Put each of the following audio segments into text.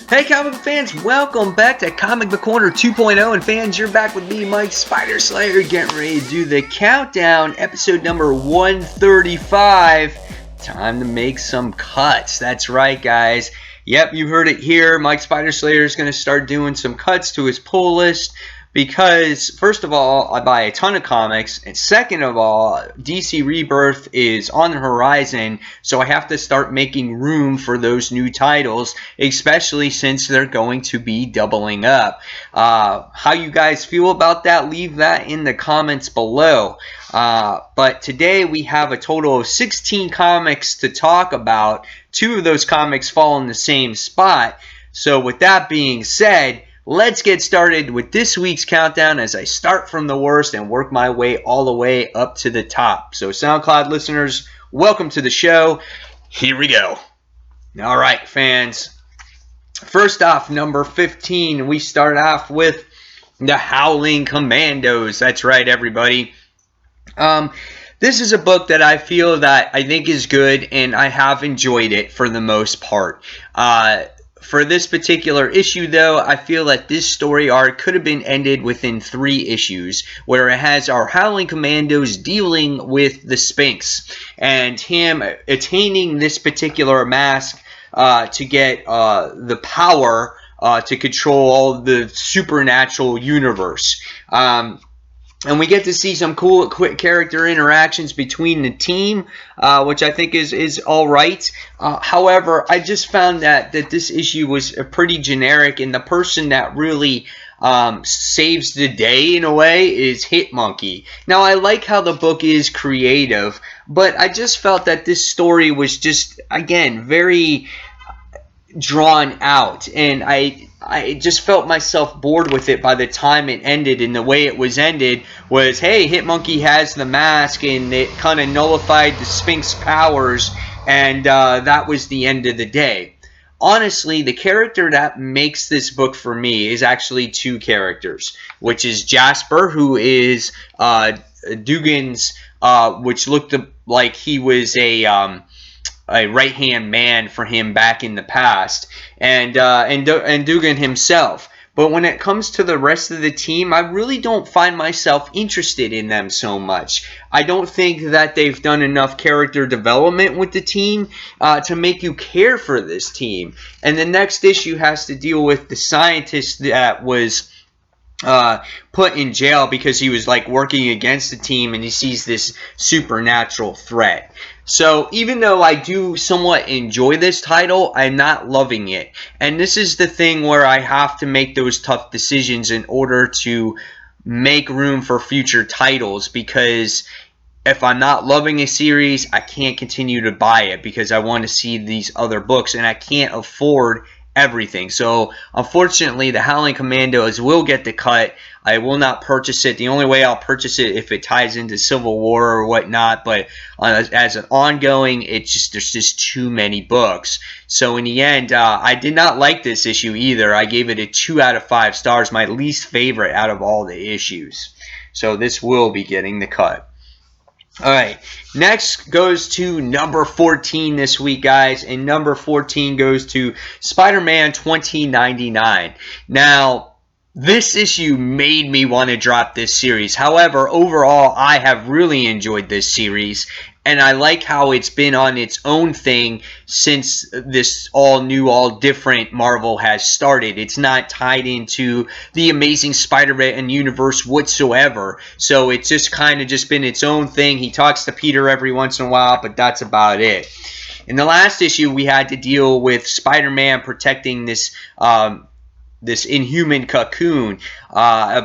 Hey comic book fans, welcome back to Comic Book Corner 2.0, and fans, you're back with me, Mike Spider Slayer, getting ready to do the countdown, episode number 135. Time to make some cuts. That's right, guys. Yep, you heard it here. Mike Spider Slayer is going to start doing some cuts to his pull list because, first of all, I buy a ton of comics, and second of all, DC Rebirth is on the horizon, so I have to start making room for those new titles, especially since they're going to be doubling up. How you guys feel about that, leave that in the comments below. But today we have a total of 16 comics to talk about. 2 of those comics fall in the same spot. So with that being said, let's get started with this week's countdown as I start from the worst and work my way all the way up to the top. So SoundCloud listeners, welcome to the show. Here we go. All right, fans. First off, number 15, we start off with the Howling Commandos. That's right, everybody. This is a book that I feel that I think is good, and I have enjoyed it for the most part. For this particular issue, though, I feel that this story arc could have been ended within 3 issues, where it has our Howling Commandos dealing with the Sphinx, and him attaining this particular mask to get the power to control all the supernatural universe. And we get to see some cool quick character interactions between the team, which I think is all right. However, I just found that this issue was pretty generic, and the person that really saves the day in a way is Hitmonkey. Now, I like how the book is creative, but I just felt that this story was just, again, very drawn out, and I just felt myself bored with it by the time it ended. And the way it was ended was, hey, Hitmonkey has the mask, and it kind of nullified the Sphinx powers, and that was the end of the day. Honestly, the character that makes this book for me is actually 2 characters, which is Jasper, who is Dugan's, which looked like he was a right-hand man for him back in the past, and Dugan himself. But when it comes to the rest of the team, I really don't find myself interested in them so much. I don't think that they've done enough character development with the team to make you care for this team. And the next issue has to deal with the scientist that was put in jail because he was like working against the team, and he sees this supernatural threat. So even though I do somewhat enjoy this title, I'm not loving it. And this is the thing where I have to make those tough decisions in order to make room for future titles, because if I'm not loving a series, I can't continue to buy it because I want to see these other books, and I can't afford everything. So unfortunately, the Howling Commandos will get the cut. I will not purchase it. The only way I'll purchase it if it ties into Civil War or whatnot, but as an ongoing, there's just too many books. So in the end, I did not like this issue either. I gave it a 2 out of 5 stars, my least favorite out of all the issues. So this will be getting the cut. Alright, next goes to number 14 this week, guys, and number 14 goes to Spider-Man 2099. Now, this issue made me want to drop this series. However, overall, I have really enjoyed this series, and I like how it's been on its own thing since this all new, all different Marvel has started. It's not tied into the Amazing Spider-Man universe whatsoever. So it's just kind of just been its own thing. He talks to Peter every once in a while, but that's about it. In the last issue, we had to deal with Spider-Man protecting this Inhuman cocoon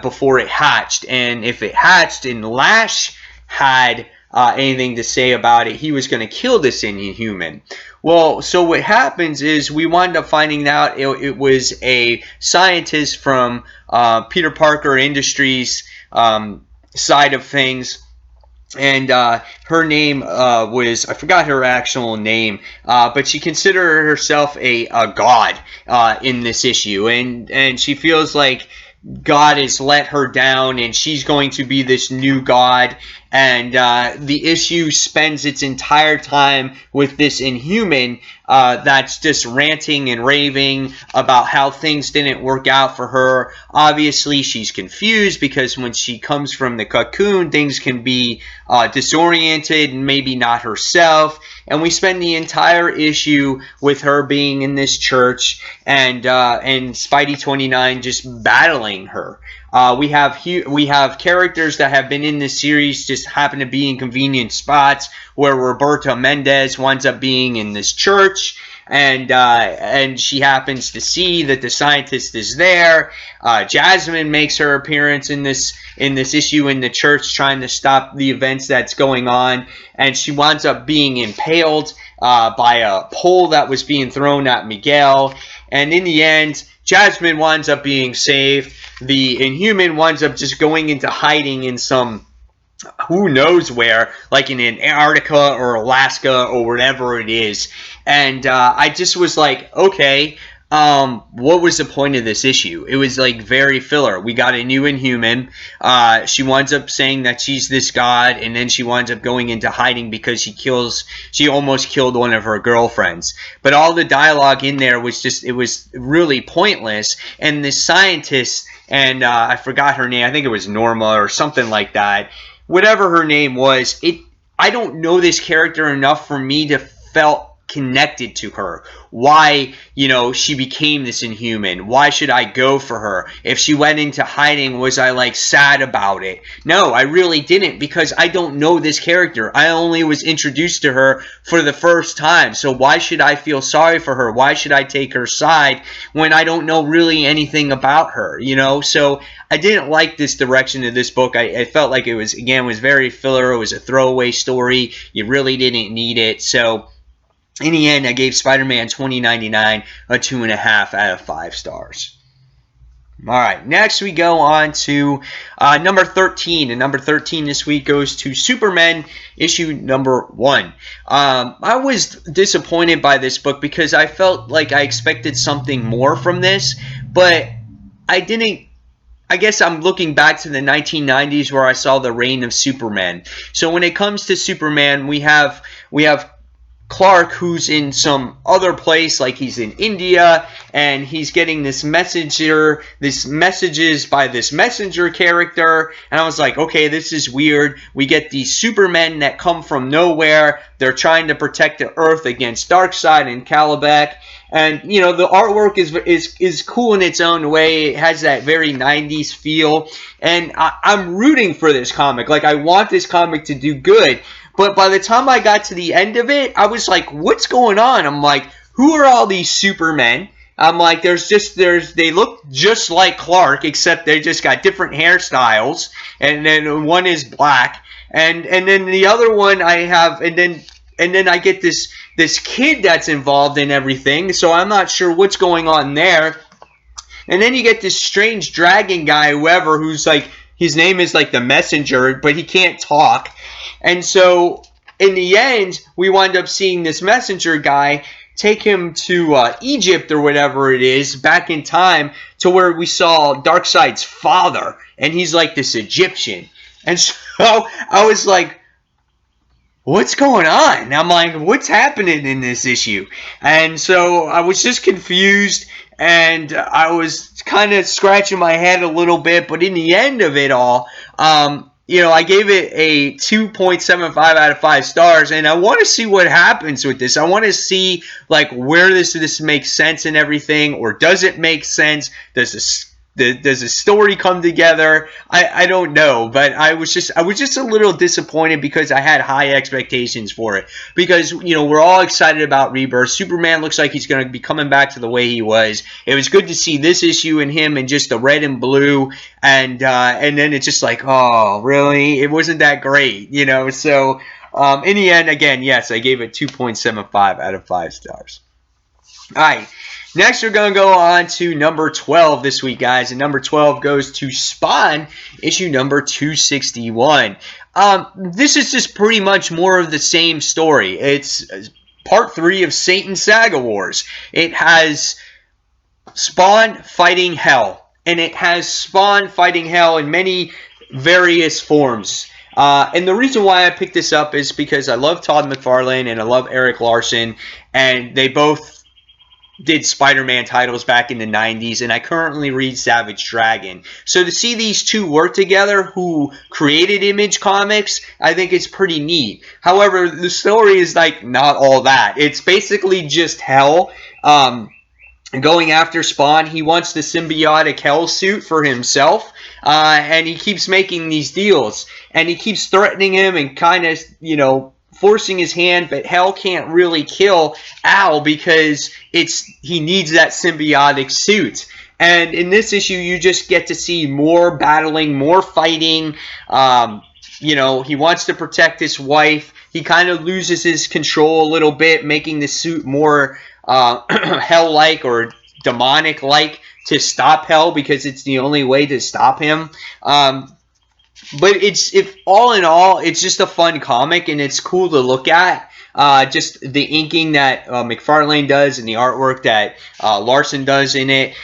before it hatched. And if it hatched and Lash had anything to say about it, he was going to kill this Inhuman. Well, so what happens is we wind up finding out it was a scientist from Peter Parker Industries side of things. And her name was, I forgot her actual name, but she considered herself a god in this issue. And she feels like God has let her down, and she's going to be this new god. and the issue spends its entire time with this Inhuman that's just ranting and raving about how things didn't work out for her. Obviously, she's confused because when she comes from the cocoon, things can be disoriented and maybe not herself. And we spend the entire issue with her being in this church and Spidey 29 just battling her. We have characters that have been in this series just happen to be in convenient spots, where Roberta Mendez winds up being in this church, and she happens to see that the scientist is there. Jasmine makes her appearance in this issue in the church, trying to stop the events that's going on, and she winds up being impaled by a pole that was being thrown at Miguel. And in the end, Jasmine winds up being saved. The Inhuman winds up just going into hiding in some who knows where, like in Antarctica or Alaska or whatever it is. And I just was like, okay, what was the point of this issue? It was like very filler. We got a new Inhuman. She winds up saying that she's this god, and then she winds up going into hiding because she almost killed one of her girlfriends. But all the dialogue in there was just, it was really pointless. And the scientist, and I forgot her name, I think it was Norma or something like that. Whatever her name was, I don't know this character enough for me to felt connected to her. Why, she became this Inhuman. Why should I go for her? If she went into hiding, was I like sad about it? No, I really didn't, because I don't know this character. I only was introduced to her for the first time. So why should I feel sorry for her? Why should I take her side when I don't know really anything about her? So I didn't like this direction of this book. I felt like it was very filler. It was a throwaway story. You really didn't need it. So in the end, I gave Spider-Man 2099 a 2.5 out of 5 stars. All right, next we go on to number 13. And number 13 this week goes to Superman issue number 1. I was disappointed by this book because I felt like I expected something more from this, but I didn't. I guess I'm looking back to the 1990s where I saw the reign of Superman. So when it comes to Superman, we have Clark, who's in some other place, like he's in India, and he's getting this messages by this messenger character, and I was like, okay, this is weird. We get these Supermen that come from nowhere. They're trying to protect the Earth against Darkseid and Calabac, and the artwork is cool in its own way. It has that very 90s feel, and I'm rooting for this comic. Like, I want this comic to do good. But by the time I got to the end of it, I was like, what's going on? I'm like, who are all these Supermen? I'm like, they look just like Clark, except they just got different hairstyles, and then one is black, and then the other one I have, and then I get this kid that's involved in everything, so I'm not sure what's going on there. And then you get this strange dragon guy, whoever, who's like, his name is like the Messenger, but he can't talk. And so, in the end, we wind up seeing this Messenger guy take him to Egypt or whatever it is, back in time, to where we saw Darkseid's father, and he's like this Egyptian. And so, I was like, what's going on? And I'm like, what's happening in this issue? And so, I was just confused, and I was kind of scratching my head a little bit, but in the end of it all, I gave it a 2.75 out of 5 stars, and I want to see what happens with this. I want to see, like, where this makes sense and everything, or does it make sense? Does the story come together? I don't know, but I was just a little disappointed because I had high expectations for it. Because we're all excited about Rebirth. Superman looks like he's going to be coming back to the way he was. It was good to see this issue and him in just the red and blue, and then it's just like, oh, really? It wasn't that great, So in the end, again, yes, I gave it 2.75 out of 5 stars. All right. Next, we're going to go on to number 12 this week, guys. And number 12 goes to Spawn, issue number 261. This is just pretty much more of the same story. It's part 3 of Satan Saga Wars. It has Spawn fighting Hell. And it has Spawn fighting Hell in many various forms. And the reason why I picked this up is because I love Todd McFarlane and I love Eric Larson, and they both did Spider-Man titles back in the 90s, and I currently read Savage Dragon. So to see these two work together who created Image Comics, I think it's pretty neat. However, the story is like not all that. It's basically just hell. Going after Spawn. He wants the symbiotic hell suit for himself, and he keeps making these deals, and he keeps threatening him and kind of, forcing his hand, but Hell can't really kill Al because he needs that symbiotic suit. And in this issue, you just get to see more battling, more fighting. He wants to protect his wife. He kind of loses his control a little bit, making the suit more hell-like or demonic-like to stop Hell because it's the only way to stop him. But if all in all, it's just a fun comic and it's cool to look at. Just the inking that McFarlane does and the artwork that Larson does in it.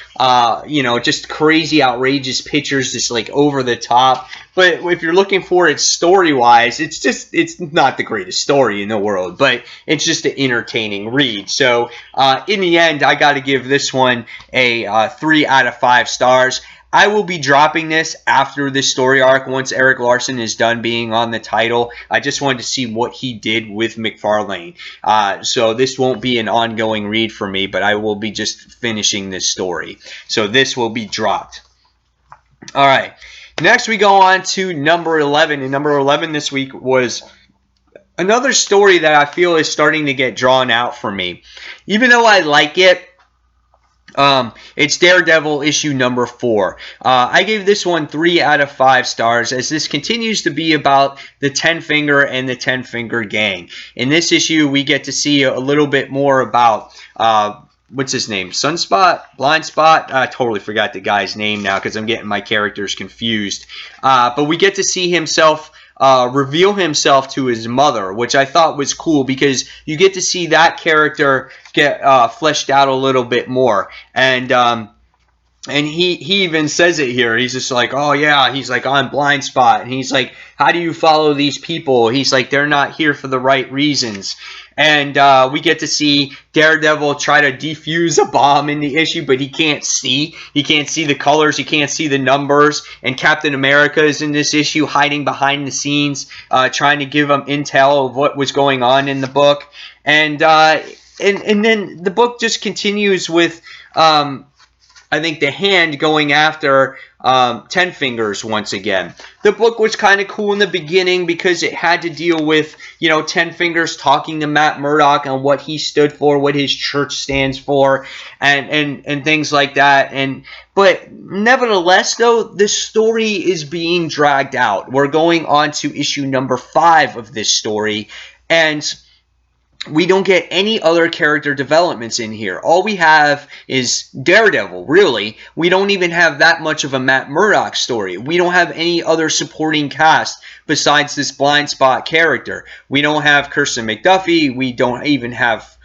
Just crazy, outrageous pictures, just like over the top. But if you're looking for it story-wise, it's not the greatest story in the world, but it's just an entertaining read. So in the end, I got to give this one a 3 out of 5 stars. I will be dropping this after this story arc once Eric Larson is done being on the title. I just wanted to see what he did with McFarlane. So this won't be an ongoing read for me, but I will be just finishing this story. So this will be dropped. All right. Next we go on to number 11. And number 11 this week was another story that I feel is starting to get drawn out for me. Even though I like it, it's Daredevil issue number 4. I gave this one 3 out of 5 stars as this continues to be about the Ten Finger and the Ten Finger Gang. In this issue, we get to see a little bit more about what's his name? Sunspot? Blind Spot? I totally forgot the guy's name now because I'm getting my characters confused. But we get to see himself reveal himself to his mother, which I thought was cool because you get to see that character get fleshed out a little bit more. And he even says it here. He's just like, oh yeah, he's like, I'm Blind Spot. And he's like, how do you follow these people? He's like, they're not here for the right reasons. And we get to see Daredevil try to defuse a bomb in the issue, but he can't see. He can't see the colors. He can't see the numbers. And Captain America is in this issue hiding behind the scenes, trying to give him intel of what was going on in the book. And then the book just continues with I think the Hand going after Ten Fingers once again. The book was kind of cool in the beginning because it had to deal with, Ten Fingers talking to Matt Murdock on what he stood for, what his church stands for, and things like that. But nevertheless, though, this story is being dragged out. We're going on to issue number 5 of this story, and we don't get any other character developments in here. All we have is Daredevil, really. We don't even have that much of a Matt Murdock story. We don't have any other supporting cast besides this Blind Spot character. We don't have Kirsten McDuffie. We don't even have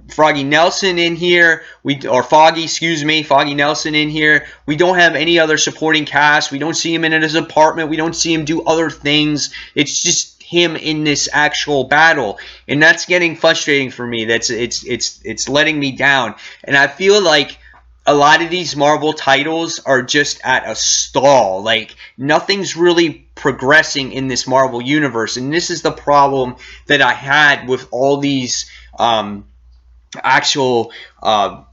Foggy Nelson in here. Foggy Nelson in here. We don't have any other supporting cast. We don't see him in his apartment. We don't see him do other things. It's just him in this actual battle, and that's getting frustrating for me. It's letting me down, and I feel like a lot of these Marvel titles are just at a stall. Like nothing's really progressing in this Marvel universe, and this is the problem that I had with all these actual what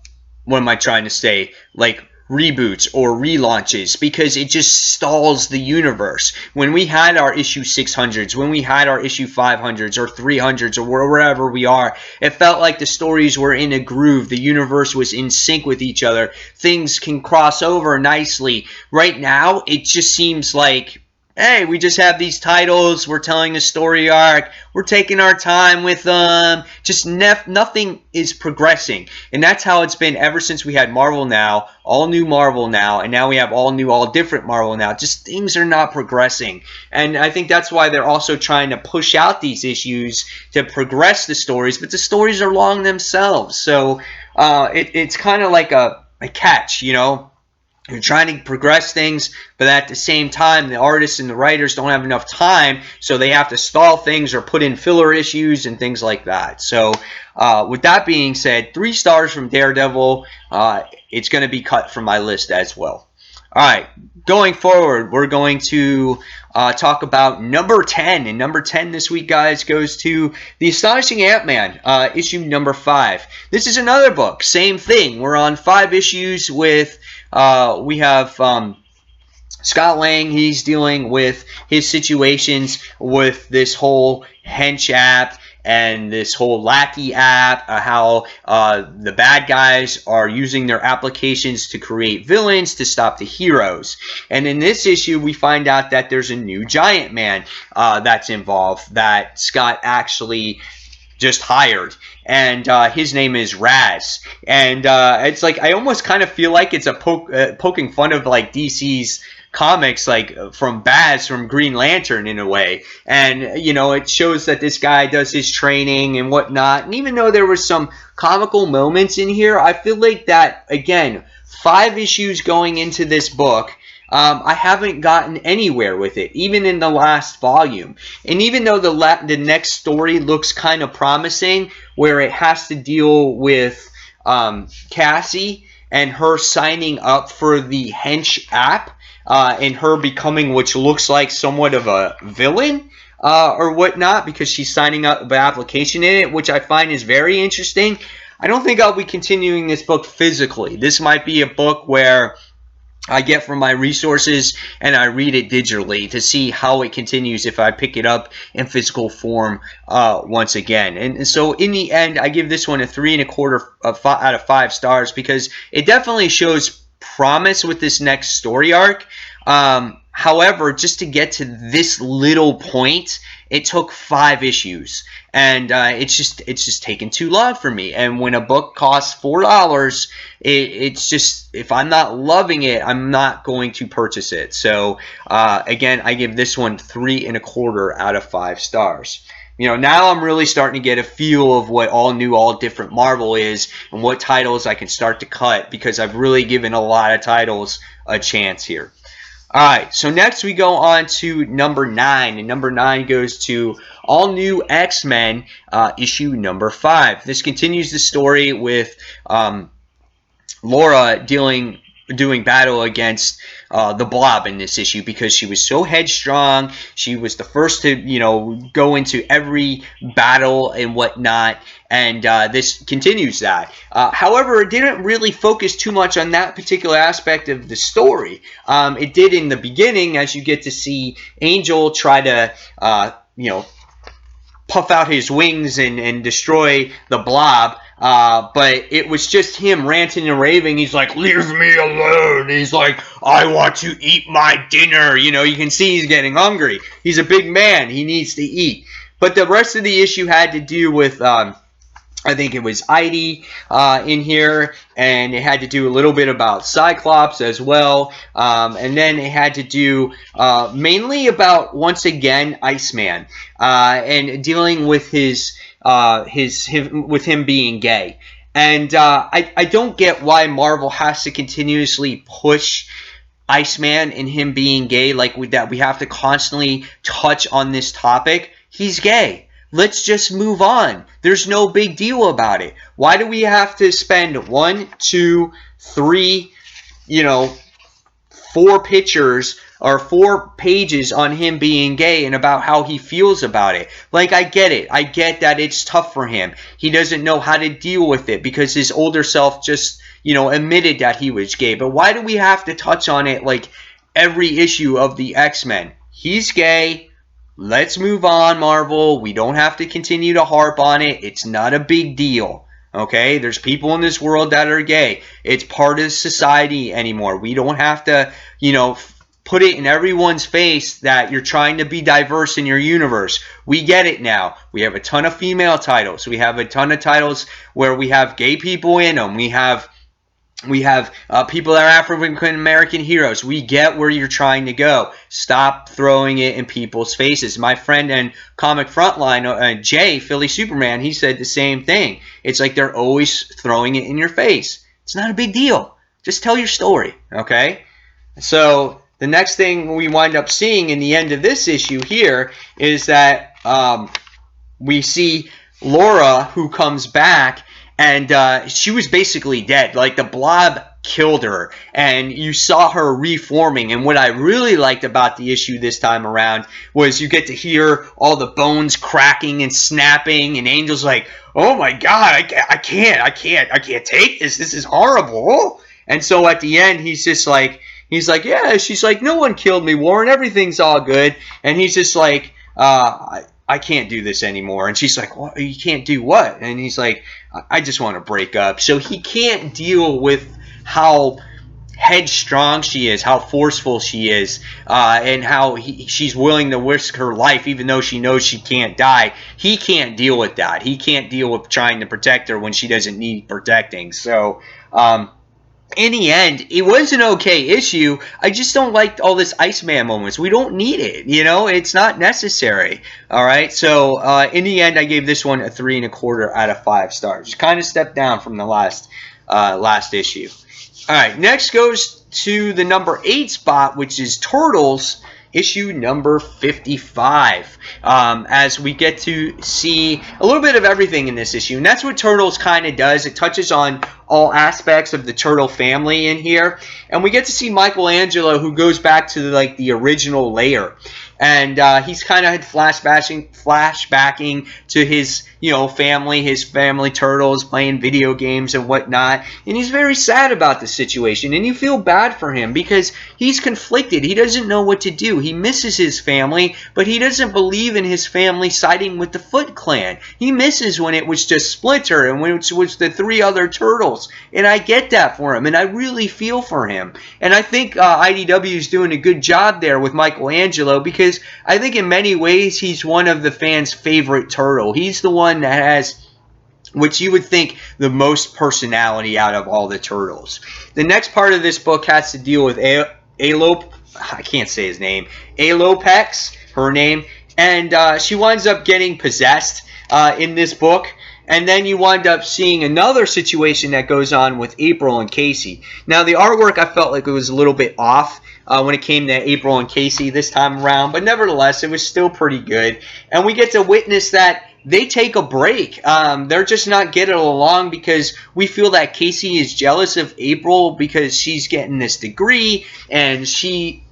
am I trying to say, like reboots or relaunches, because it just stalls the universe. When we had our issue 600s, when we had our issue 500s or 300s or wherever we are, it felt like the stories were in a groove. The universe was in sync with each other. Things can cross over nicely. Right now, it just seems like, hey, we just have these titles, we're telling a story arc, we're taking our time with them, just nothing is progressing. And that's how it's been ever since we had Marvel Now, all new Marvel Now, and now we have all new, all different Marvel Now. Just things are not progressing. And I think that's why they're also trying to push out these issues to progress the stories, but the stories are long themselves. So it's kind of like a catch, You're trying to progress things, but at the same time, the artists and the writers don't have enough time, so they have to stall things or put in filler issues and things like that. So, with that being said, 3 stars from Daredevil. It's going to be cut from my list as well. All right, going forward, we're going to talk about number 10. And number 10 this week, guys, goes to The Astonishing Ant-Man, issue number 5. This is another book. Same thing. We're on 5 issues with, we have Scott Lang. He's dealing with his situations with this whole hench app and this whole lackey app, how the bad guys are using their applications to create villains to stop the heroes. And in this issue, we find out that there's a new giant man that's involved that Scott actually just hired, and his name is Raz. And it's like, I almost kind of feel like it's a poking fun of like DC's comics, like from Baz from Green Lantern in a way. And you know, it shows that this guy does his training and whatnot. And even though there was some comical moments in here, I feel like that, again, 5 issues going into this book, I haven't gotten anywhere with it, even in the last volume. And even though the next story looks kind of promising, where it has to deal with Cassie and her signing up for the hench app, and her becoming, which looks like somewhat of a villain or whatnot, because she's signing up the application in it, which I find is very interesting. I don't think I'll be continuing this book physically. This might be a book where I get from my resources and I read it digitally to see how it continues if I pick it up in physical form once again. And so in the end, I give this one a 3.25 out of 5 stars, because it definitely shows promise with this next story arc. However, just to get to this little point, it took 5 issues, and it's just taken too long for me. And when a book costs $4, it's just, if I'm not loving it, I'm not going to purchase it. So again, I give this one 3.25 out of 5 stars. You know, now I'm really starting to get a feel of what all new, all different Marvel is, and what titles I can start to cut, because I've really given a lot of titles a chance here. Alright, so next we go on to number 9, and number 9 goes to All New X-Men, issue number 5. This continues the story with Laura doing battle against the Blob in this issue, because she was so headstrong. She was the first to, you know, go into every battle and whatnot, and this continues that. However, it didn't really focus too much on that particular aspect of the story. It did in the beginning, as you get to see Angel try to, you know, puff out his wings and destroy the Blob. But it was just him ranting and raving. He's like, leave me alone. He's like, I want to eat my dinner. You know, you can see he's getting hungry. He's a big man. He needs to eat. But the rest of the issue had to do with, I think it was Heidi in here, and it had to do a little bit about Cyclops as well, and then it had to do mainly about, once again, Iceman, and dealing with with him being gay. And I don't get why Marvel has to continuously push Iceman and him being gay, like that we have to constantly touch on this topic. He's gay. Let's just move on. There's no big deal about it. Why do we have to spend 1, 2, 3, you know, 4 pictures or 4 pages on him being gay and about how he feels about it? Like, I get it. I get that it's tough for him. He doesn't know how to deal with it because his older self just, you know, admitted that he was gay. But why do we have to touch on it like every issue of the X-Men? He's gay. Let's move on, Marvel. We don't have to continue to harp on it. It's not a big deal. Okay? There's people in this world that are gay. It's part of society anymore. We don't have to, you know, put it in everyone's face that you're trying to be diverse in your universe. We get it now. We have a ton of female titles. We have a ton of titles where we have gay people in them. We have people that are African American heroes. We get where you're trying to go. Stop throwing it in people's faces. My friend and Comic Frontline, Jay, Philly Superman, he said the same thing. It's like they're always throwing it in your face. It's not a big deal. just tell your story, okay? So the next thing we wind up seeing in the end of this issue here is that we see Laura, who comes back, and she was basically dead. Like, the blob killed her, and you saw her reforming. And what I really liked about the issue this time around was you get to hear all the bones cracking and snapping, and Angel's like, oh my god, I can't take this. This is horrible. And so at the end, he's like, yeah. She's like, no one killed me, Warren. Everything's all good. And he's just like, I can't do this anymore. And she's like, what? You can't do what? And he's like, I just want to break up. So he can't deal with how headstrong she is, how forceful she is, and how she's willing to risk her life even though she knows she can't die. He can't deal with that. He can't deal with trying to protect her when she doesn't need protecting. So, in the end, it was an okay issue. I just don't like all this Iceman moments. We don't need it, you know? It's not necessary, all right? So, in the end, I gave this one a 3 1/4 out of 5 stars. Just kind of stepped down from the last issue. All right, next goes to the number 8 spot, which is Turtles, issue number 55, as we get to see a little bit of everything in this issue. And that's what Turtles kind of does. It touches on all aspects of the Turtle family in here. And we get to see Michelangelo, who goes back to like the original layer. And he's kind of flashbacking to his, family, his family turtles playing video games and whatnot. And he's very sad about the situation. And you feel bad for him because he's conflicted. He doesn't know what to do. He misses his family, but he doesn't believe in his family siding with the Foot Clan. He misses when it was just Splinter and when it was the 3 other turtles. And I get that for him. And I really feel for him. And I think IDW is doing a good job there with Michelangelo because I think in many ways he's one of the fans' favorite turtle. He's the one that has, which you would think, the most personality out of all the turtles. The next part of this book has to deal with I can't say his name, Alopex, her name, and she winds up getting possessed in this book. And then you wind up seeing another situation that goes on with April and Casey. Now, the artwork, I felt like it was a little bit off when it came to April and Casey this time around. But nevertheless, it was still pretty good. And we get to witness that they take a break. They're just not getting along because we feel that Casey is jealous of April because she's getting this degree. And he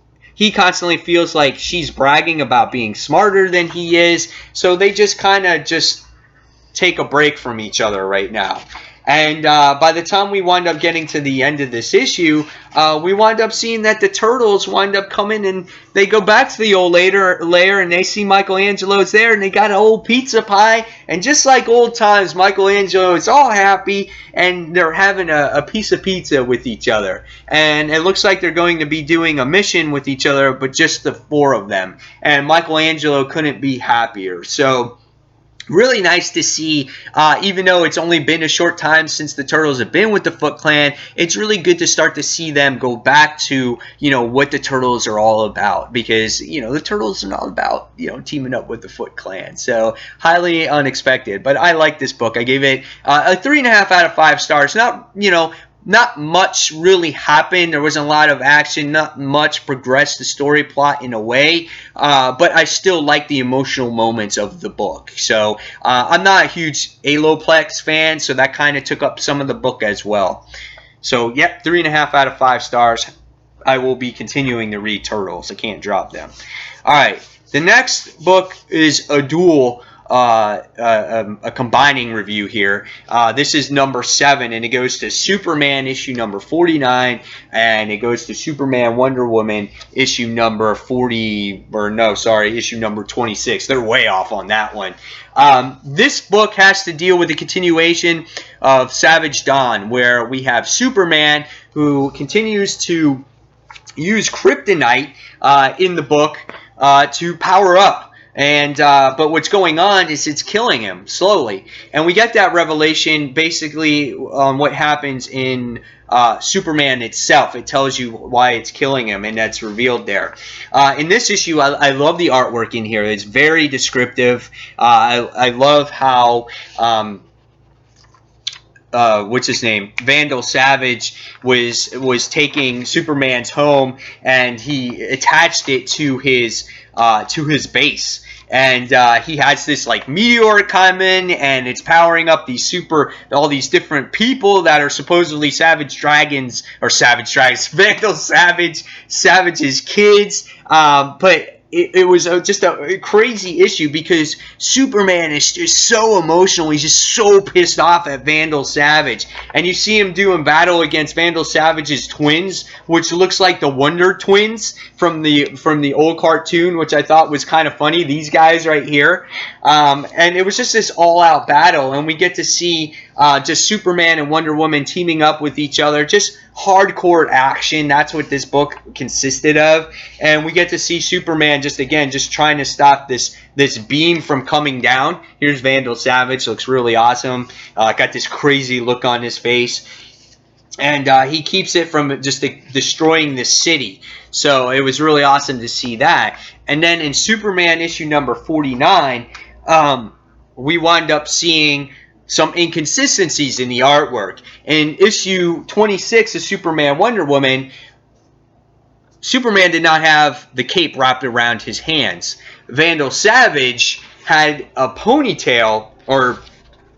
constantly feels like she's bragging about being smarter than he is. So they just kind of take a break from each other right now. And by the time we wind up getting to the end of this issue, we wind up seeing that the turtles wind up coming and they go back to the old lair and they see Michelangelo's there and they got an old pizza pie. And just like old times, Michelangelo is all happy and they're having a piece of pizza with each other. And it looks like they're going to be doing a mission with each other, but just the 4 of them. And Michelangelo couldn't be happier. So really nice to see, even though it's only been a short time since the Turtles have been with the Foot Clan, it's really good to start to see them go back to, what the Turtles are all about. Because, the Turtles are all about, teaming up with the Foot Clan. So, highly unexpected. But I like this book. I gave it a 3.5 out of 5 stars. Not much really happened. There wasn't a lot of action. Not much progressed the story plot in a way. But I still like the emotional moments of the book. So I'm not a huge Aloplex fan, so that kind of took up some of the book as well. So, yep, 3.5 out of 5 stars. I will be continuing to read Turtles. I can't drop them. All right. The next book is a duel. A combining review here. This is number 7, and it goes to Superman issue number 49, and it goes to Superman Wonder Woman issue number issue number 26. They're way off on that one. This book has to deal with the continuation of Savage Dawn, where we have Superman who continues to use kryptonite in the book to power up. And but what's going on is it's killing him slowly. And we get that revelation basically on what happens in Superman itself. It tells you why it's killing him, and that's revealed there. In this issue, I love the artwork in here. It's very descriptive. I love how what's his name? Vandal Savage was taking Superman's home, and he attached it to his base. And he has this like meteor coming, and it's powering up all these different people that are supposedly Vandal Savage's kids. But it was just a crazy issue because Superman is just so emotional. He's just so pissed off at Vandal Savage. And you see him doing battle against Vandal Savage's twins, which looks like the Wonder Twins from the old cartoon, which I thought was kind of funny. These guys right here. And it was just this all-out battle. And we get to see just Superman and Wonder Woman teaming up with each other. Just hardcore action. That's what this book consisted of. And we get to see Superman just trying to stop this beam from coming down. Here's Vandal Savage. Looks really awesome. Got this crazy look on his face. And he keeps it from just destroying the city. So it was really awesome to see that. And then in Superman issue number 49, we wind up seeing some inconsistencies in the artwork. In issue 26 of Superman Wonder Woman, Superman did not have the cape wrapped around his hands. Vandal Savage had a ponytail, or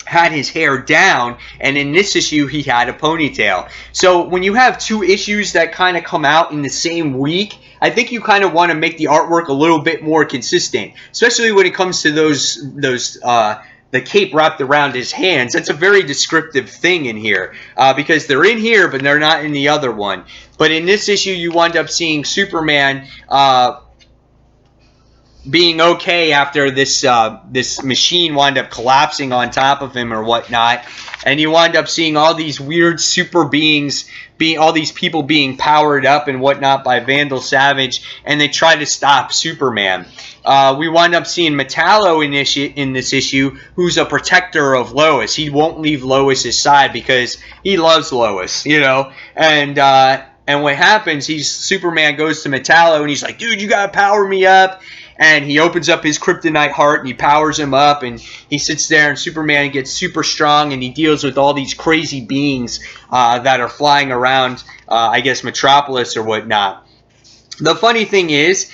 had his hair down, and in this issue he had a ponytail. So when you have two issues that kind of come out in the same week, I think you kind of want to make the artwork a little bit more consistent, especially when it comes to the cape wrapped around his hands. That's a very descriptive thing in here, because they're in here, but they're not in the other one. But in this issue, you wind up seeing Superman being okay after this machine wound up collapsing on top of him or whatnot, and you wind up seeing all these weird super beings, all these people being powered up and whatnot by Vandal Savage, and they try to stop Superman. We wind up seeing Metallo in this issue, who's a protector of Lois. He won't leave Lois's side because he loves Lois, you know. And what happens? Superman goes to Metallo and he's like, "Dude, you gotta power me up." And he opens up his kryptonite heart and he powers him up, and he sits there, and Superman gets super strong, and he deals with all these crazy beings that are flying around, I guess, Metropolis or whatnot. The funny thing is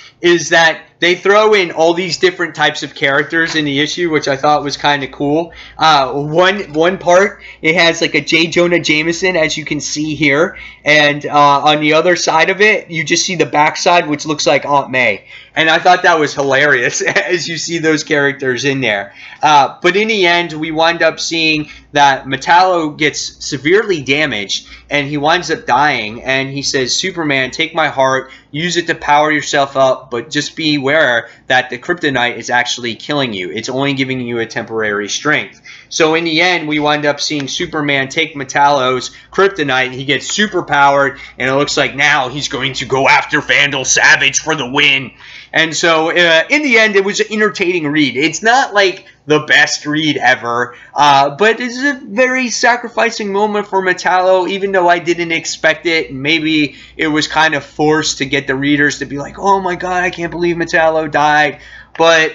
that they throw in all these different types of characters in the issue, which I thought was kind of cool. One part, it has like a J. Jonah Jameson, as you can see here, and on the other side of it, you just see the backside, which looks like Aunt May. And I thought that was hilarious as you see those characters in there. But in the end, we wind up seeing that Metallo gets severely damaged, and he winds up dying. And he says, "Superman, take my heart, use it to power yourself up, but just be aware that the kryptonite is actually killing you. It's only giving you a temporary strength." So in the end, we wind up seeing Superman take Metallo's kryptonite, and he gets super powered, and it looks like now he's going to go after Vandal Savage for the win. And so in the end, it was an entertaining read. It's not like the best read ever, but it's a very sacrificing moment for Metallo, even though I didn't expect it. Maybe it was kind of forced to get the readers to be like, "Oh my god, I can't believe Metallo died." But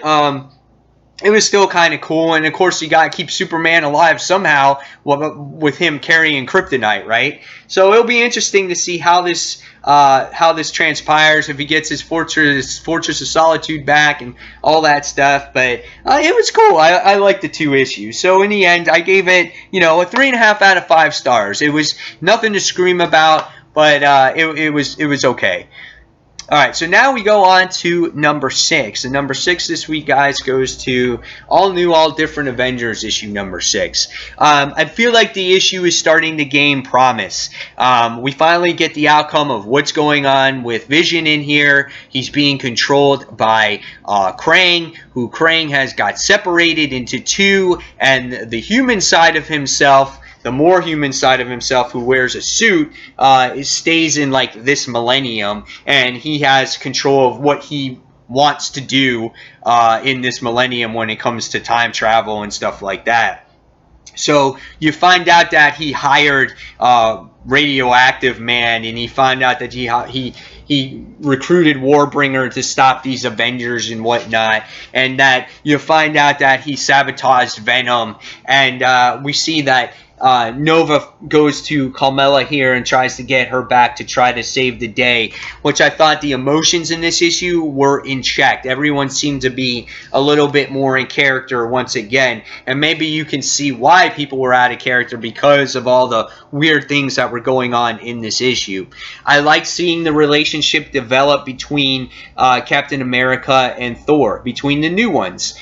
it was still kind of cool, and of course you gotta keep Superman alive somehow with him carrying kryptonite, right? So it'll be interesting to see how this transpires, if he gets his Fortress of Solitude back and all that stuff. But it was cool. I liked the two issues. So in the end, I gave it, a 3.5 out of 5 stars. It was nothing to scream about, but it was okay. Alright, so now we go on to number 6. And number 6 this week, guys, goes to All New, All Different Avengers issue number 6. I feel like the issue is starting to gain promise. We finally get the outcome of what's going on with Vision in here. He's being controlled by Krang, who Krang has got separated into two, and the human side of himself, the more human side of himself, who wears a suit, stays in like this millennium, and he has control of what he wants to do in this millennium when it comes to time travel and stuff like that. So you find out that he hired Radioactive Man, and he found out that he recruited Warbringer to stop these Avengers and whatnot, and that you find out that he sabotaged Venom, and we see that Nova goes to Carmella here and tries to get her back to try to save the day, which I thought the emotions in this issue were in check. Everyone seemed to be a little bit more in character once again, and maybe you can see why people were out of character because of all the weird things that were going on in this issue. I like seeing the relationship develop between Captain America and Thor, between the new ones,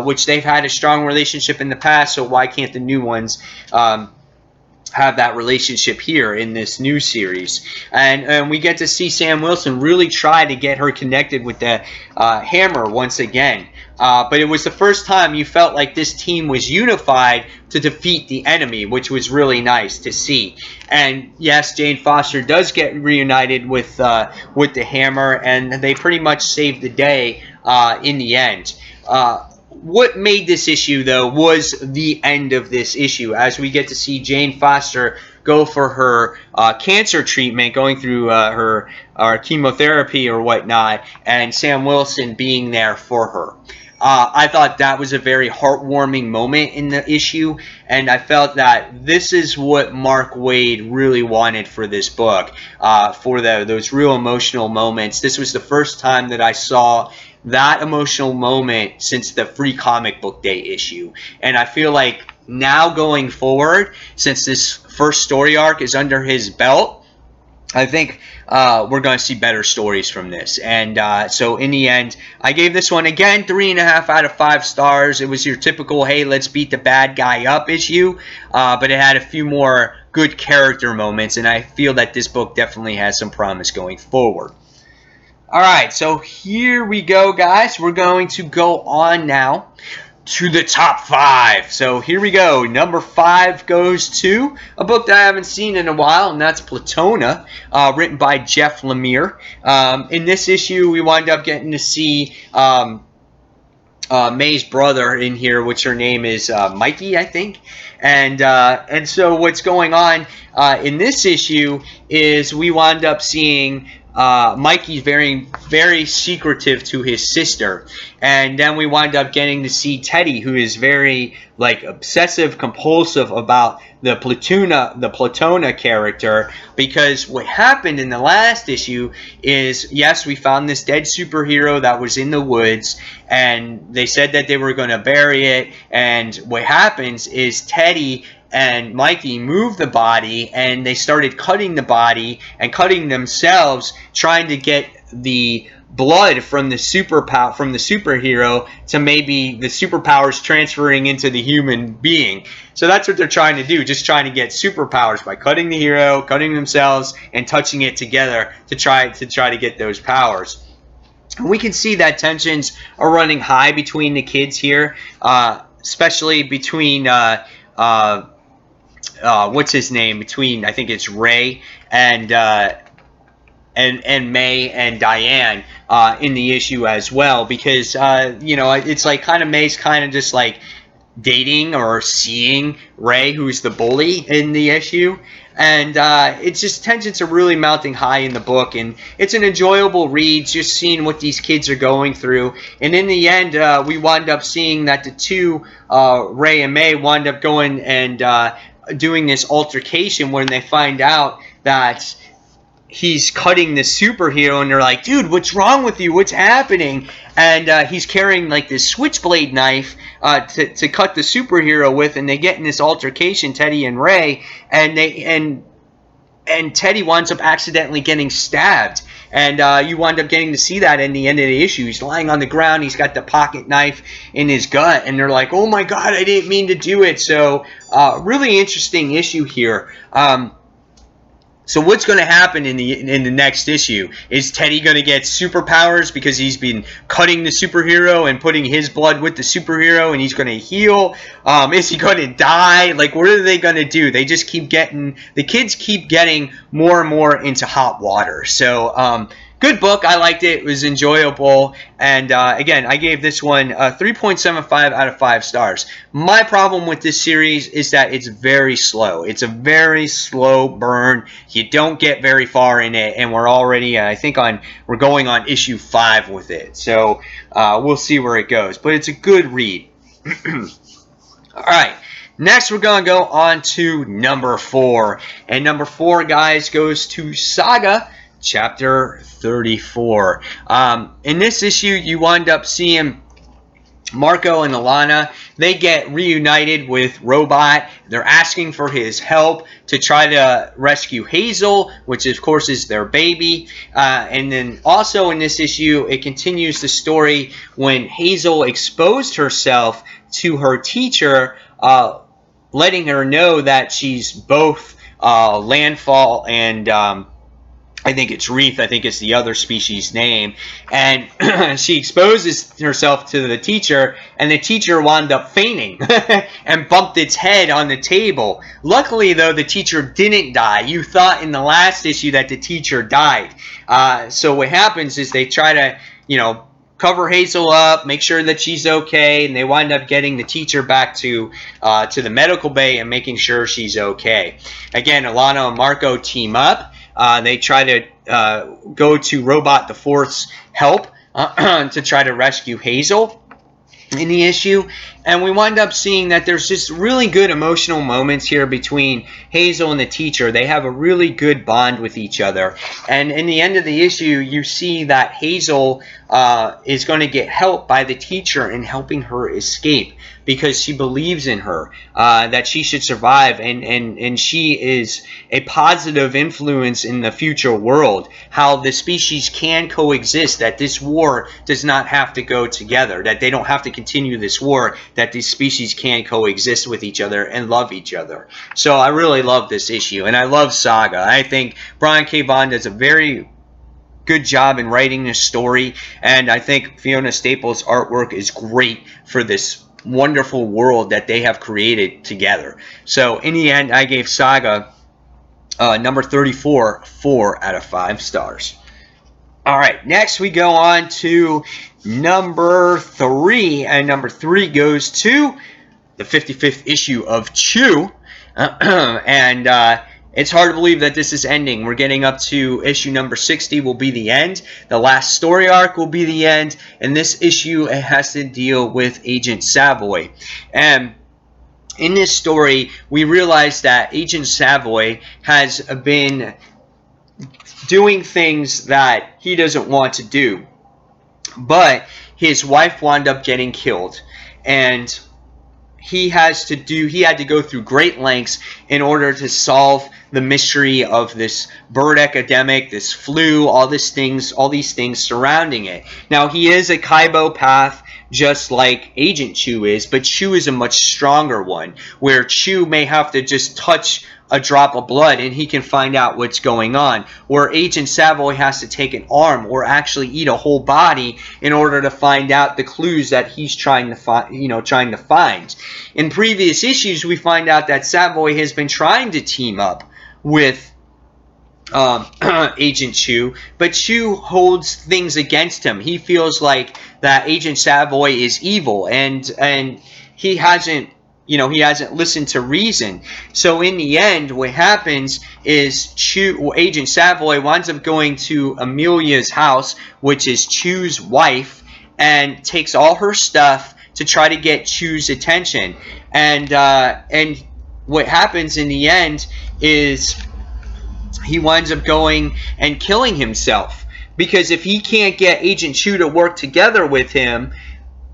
which they've had a strong relationship in the past, so why can't the new ones have that relationship here in this new series? And we get to see Sam Wilson really try to get her connected with the Hammer once again. But it was the first time you felt like this team was unified to defeat the enemy, which was really nice to see. And yes, Jane Foster does get reunited with the Hammer, and they pretty much saved the day in the end. What made this issue, though, was the end of this issue, as we get to see Jane Foster go for her cancer treatment, going through her chemotherapy or whatnot, and Sam Wilson being there for her. I thought that was a very heartwarming moment in the issue, and I felt that this is what Mark Waid really wanted for this book, for those real emotional moments. This was the first time that I saw that emotional moment since the Free Comic Book Day issue. And I feel like now going forward, since this first story arc is under his belt, I think we're going to see better stories from this. And so in the end, I gave this one, again, 3.5 out of 5 stars. It was your typical, hey, let's beat the bad guy up issue. But it had a few more good character moments, and I feel that this book definitely has some promise going forward. Alright, so here we go, guys. We're going to go on now to the top 5. So here we go. Number 5 goes to a book that I haven't seen in a while, and that's Platona, written by Jeff Lemire. In this issue, we wind up getting to see May's brother in here, which her name is Mikey, I think. And so what's going on in this issue is we wind up seeing Mikey's very, very secretive to his sister, and then we wind up getting to see Teddy, who is very obsessive compulsive about the Platona character, because what happened in the last issue is, yes, we found this dead superhero that was in the woods, and they said that they were going to bury it, and what happens is Teddy and Mikey moved the body, and they started cutting the body and cutting themselves, trying to get the blood from the superhero to maybe the superpowers transferring into the human being. So that's what they're trying to do, just trying to get superpowers by cutting the hero, cutting themselves, and touching it together to try to get those powers. And we can see that tensions are running high between the kids here, especially between what's his name? Between, I think it's Ray and May and Diane in the issue as well, because it's like kind of May's kind of just like dating or seeing Ray, who's the bully in the issue. And it's just, tensions are really mounting high in the book, and it's an enjoyable read, just seeing what these kids are going through. And in the end, we wind up seeing that the two, Ray and May, wind up going and doing this altercation when they find out that he's cutting the superhero, and they're like, dude, what's wrong with you? What's happening? And he's carrying like this switchblade knife to cut the superhero with, and they get in this altercation, Teddy and Ray, and Teddy winds up accidentally getting stabbed. And you wind up getting to see that in the end of the issue. He's lying on the ground. He's got the pocket knife in his gut. And they're like, oh, my God, I didn't mean to do it. So really interesting issue here. So what's going to happen in the next issue? Is Teddy going to get superpowers because he's been cutting the superhero and putting his blood with the superhero, and he's going to heal? Is he going to die? Like, what are they going to do? They just keep getting, the kids keep getting more and more into hot water. So good book. I liked it. It was enjoyable. And again, I gave this one 3.75 out of 5 stars. My problem with this series is that it's very slow. It's a very slow burn. You don't get very far in it, and we're already, I think, we're going on issue 5 with it. So we'll see where it goes. But it's a good read. All right. Next, we're going to go on to number 4. And number 4, guys, goes to Saga, chapter 34. In this issue, you wind up seeing Marco and Alana. They get reunited with Robot. They're asking for his help to try to rescue Hazel, which of course is their baby. And then also in this issue, it continues the story when Hazel exposed herself to her teacher, letting her know that she's both Landfall and I think it's Wreath. I think it's the other species name. And she exposes herself to the teacher, and the teacher wound up fainting and bumped its head on the table. Luckily, though, the teacher didn't die. You thought in the last issue that the teacher died. So what happens is they try to, cover Hazel up, make sure that she's okay, and they wind up getting the teacher back to the medical bay and making sure she's okay. Again, Alana and Marco team up. They try to go to Robot the Fourth's help to try to rescue Hazel in the issue. And we wind up seeing that there's just really good emotional moments here between Hazel and the teacher. They have a really good bond with each other. And in the end of the issue, you see that Hazel is going to get help by the teacher in helping her escape because she believes in her, that she should survive, and she is a positive influence in the future world, how the species can coexist, that this war does not have to go together, that they don't have to continue this war, that these species can coexist with each other and love each other. So I really love this issue, and I love Saga. I think Brian K. Vaughan does a very good job in writing this story, and I think Fiona Staples' artwork is great for this wonderful world that they have created together. So in the end, I gave Saga number 34 4 out of 5 stars. Alright, next we go on to number 3, and number 3 goes to the 55th issue of Chew. And it's hard to believe that this is ending. We're getting up to issue number 60 will be the end. The last story arc will be the end. And this issue has to deal with Agent Savoy. And in this story, we realize that Agent Savoy has been doing things that he doesn't want to do. But his wife wound up getting killed. And he had to go through great lengths in order to solve the mystery of this bird epidemic, this flu, all these things surrounding it. Now, he is a Kaibopath, just like Agent Chew is, but Chew is a much stronger one, where Chew may have to just touch a drop of blood and he can find out what's going on, where Agent Savoy has to take an arm or actually eat a whole body in order to find out the clues that he's trying to find. In previous issues, we find out that Savoy has been trying to team up with Agent Chew, but Chew holds things against him. He feels like that Agent Savoy is evil, and he hasn't listened to reason. So in the end, what happens is Agent Savoy winds up going to Amelia's house, which is Chew's wife, and takes all her stuff to try to get Chew's attention. And what happens in the end is he winds up going and killing himself, because if he can't get Agent Chew to work together with him,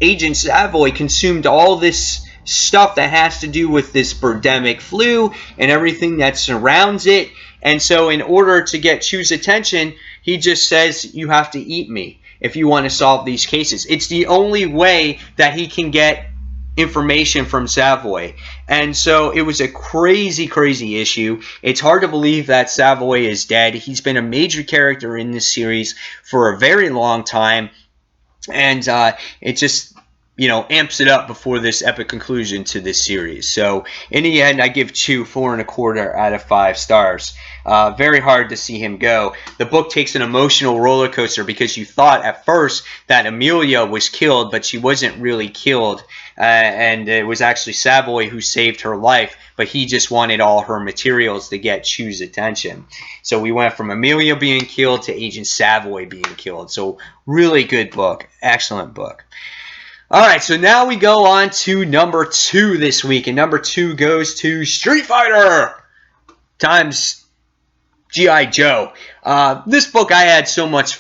Agent Savoy consumed all this stuff that has to do with this birdemic flu and everything that surrounds it. And so in order to get Chew's attention, he just says, you have to eat me if you want to solve these cases. It's the only way that he can get information from Savoy. And so it was a crazy, crazy issue. It's hard to believe that Savoy is dead. He's been a major character in this series for a very long time. And it just, amps it up before this epic conclusion to this series. So in the end, I give Chew 4 1/4 out of 5 stars. Very hard to see him go. The book takes an emotional roller coaster because you thought at first that Amelia was killed, but she wasn't really killed. And it was actually Savoy who saved her life, but he just wanted all her materials to get Chew's attention. So we went from Amelia being killed to Agent Savoy being killed. So really good book. Excellent book. Alright, so now we go on to number 2 this week, and number 2 goes to Street Fighter times G.I. Joe. This book I had so much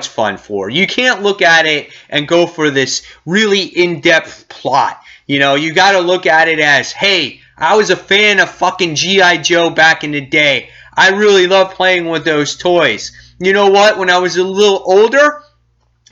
fun for. You can't look at it and go for this really in-depth plot. You know, you got to look at it as, hey, I was a fan of fucking G.I. Joe back in the day. I really love playing with those toys. You know what? When I was a little older,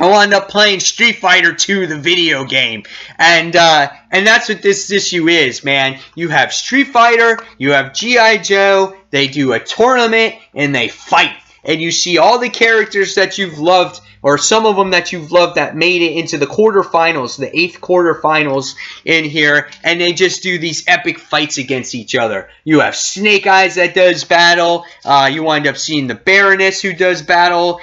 I wound up playing Street Fighter 2, the video game. And that's what this issue is, man. You have Street Fighter, you have G.I. Joe, they do a tournament, and they fight. And you see all the characters that you've loved, or some of them that you've loved that made it into the quarterfinals, the 8th quarterfinals in here, and they just do these epic fights against each other. You have Snake Eyes that does battle. You wind up seeing the Baroness who does battle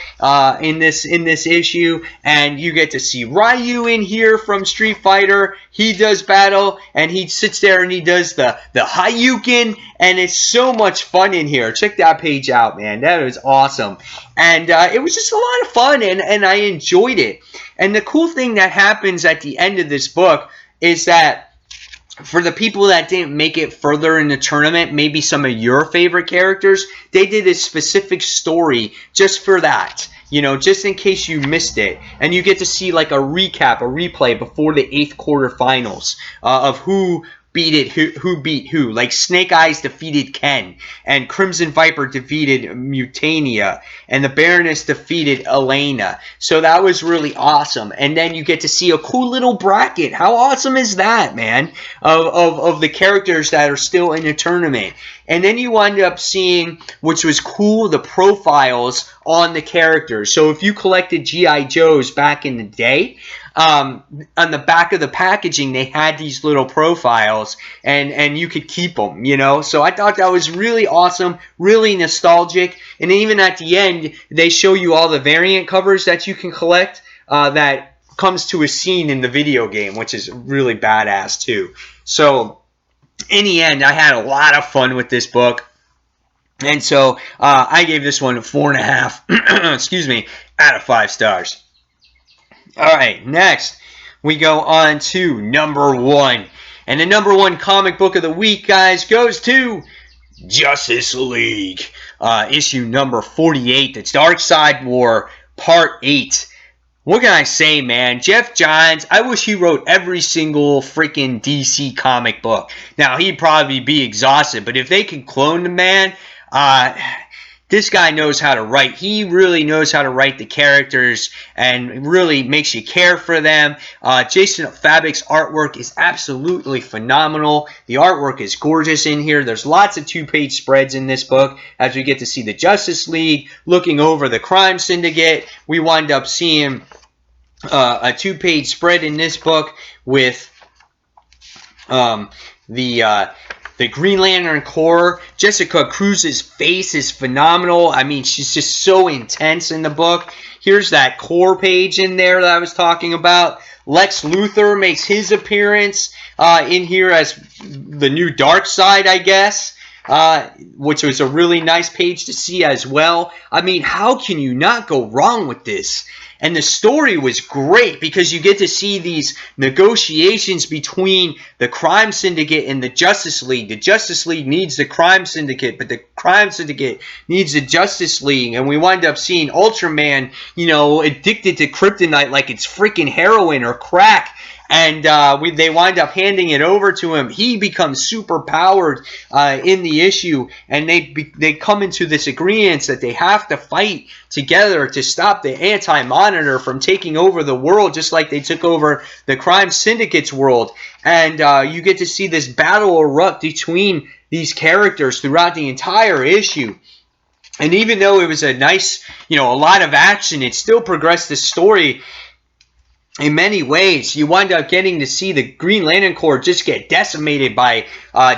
in this issue, and you get to see Ryu in here from Street Fighter. He does battle, and he sits there and he does the Hayuken, and it's so much fun in here. Check that page out, man. That was awesome. And it was just a lot of fun, and I enjoyed it. And the cool thing that happens at the end of this book is that for the people that didn't make it further in the tournament, maybe some of your favorite characters, they did a specific story just for that. You know, just in case you missed it. And you get to see like a recap, a replay before the 8th quarterfinals of who beat who. Like Snake Eyes defeated Ken, and Crimson Viper defeated Mutania, and the Baroness defeated Elena. So that was really awesome. And then you get to see a cool little bracket. How awesome is that, man? Of the characters that are still in the tournament. And then you wind up seeing, which was cool, the profiles on the characters. So if you collected G.I. Joes back in the day, on the back of the packaging, they had these little profiles, and you could keep them, you know. So I thought that was really awesome, really nostalgic. And even at the end, they show you all the variant covers that you can collect that comes to a scene in the video game, which is really badass too. So in the end, I had a lot of fun with this book. And so I gave this one 4.5 excuse me, out of 5 stars. Alright, next we go on to number 1. And the number 1 comic book of the week, guys, goes to Justice League. Issue number 48. It's Darkseid War, Part 8. What can I say, man? Jeff Johns, I wish he wrote every single freaking DC comic book. Now, he'd probably be exhausted, but if they could clone the man, this guy knows how to write. He really knows how to write the characters and really makes you care for them. Jason Fabok's artwork is absolutely phenomenal. The artwork is gorgeous in here. There's lots of 2-page spreads in this book as we get to see the Justice League looking over the crime syndicate. We wind up seeing a 2-page spread in this book with the Green Lantern Corps. Jessica Cruz's face is phenomenal. I mean, she's just so intense in the book. Here's that Corps page in there that I was talking about. Lex Luthor makes his appearance in here as the new Darkseid, I guess, which was a really nice page to see as well. I mean, how can you not go wrong with this? And the story was great because you get to see these negotiations between the crime syndicate and the Justice League. The Justice League needs the crime syndicate, but the crime syndicate needs the Justice League. And we wind up seeing Ultraman, you know, addicted to kryptonite like it's freaking heroin or crack. And they wind up handing it over to him. He becomes super powered in the issue, and they come into this agreement that they have to fight together to stop the Anti-Monitor from taking over the world, just like they took over the Crime Syndicate's world. And you get to see this battle erupt between these characters throughout the entire issue. And even though it was a nice, you know, a lot of action, it still progressed the story in many ways. You wind up getting to see the Green Lantern Corps just get decimated by